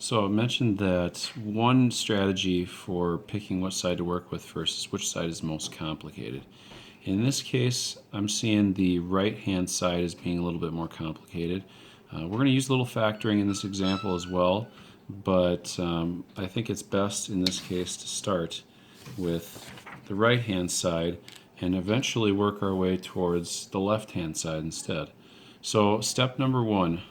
So I mentioned that one strategy for picking what side to work with first is which side is most complicated. In this case, I'm seeing the right-hand side as being a little bit more complicated. We're going to use a little factoring in this example as well, but I think it's best in this case to start with the right-hand side and eventually work our way towards the left-hand side instead. So step number one,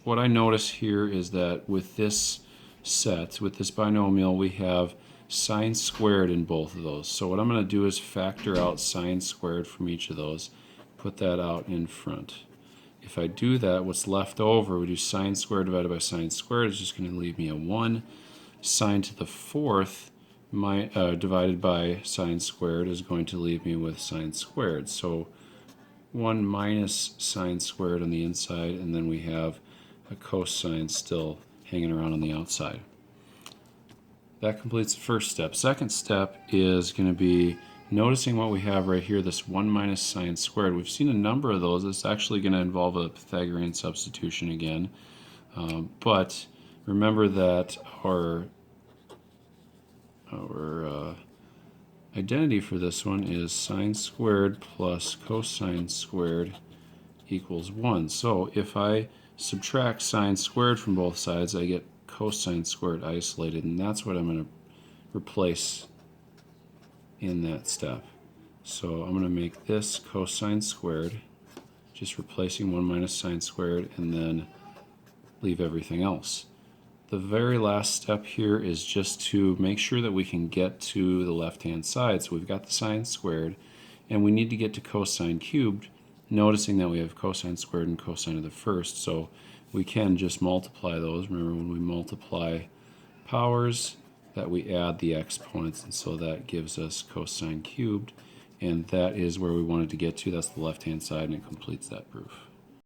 what I notice here is that with this set, with this binomial, we have sine squared in both of those. So what I'm going to do is factor out sine squared from each of those, put that out in front. If I do that, what's left over, we do sine squared divided by sine squared, is just going to leave me a 1. Sine to the fourth divided by sine squared is going to leave me with sine squared. So 1 minus sine squared on the inside, and then we have a cosine still hanging around on the outside. That completes the first step. Second step is going to be noticing what we have right here, this 1 minus sine squared. We've seen a number of those. It's actually going to involve a Pythagorean substitution again. But remember that our identity for this one is sine squared plus cosine squared equals 1. So if I subtract sine squared from both sides, I get cosine squared isolated, and that's what I'm going to replace in that step. So I'm going to make this cosine squared, just replacing 1 minus sine squared, and then leave everything else. The very last step here is just to make sure that we can get to the left-hand side. So we've got the sine squared, and we need to get to cosine cubed, noticing that we have cosine squared and cosine of the first, so we can just multiply those. Remember, when we multiply powers, that we add the exponents, and so that gives us cosine cubed, and that is where we wanted to get to. That's the left-hand side, and it completes that proof.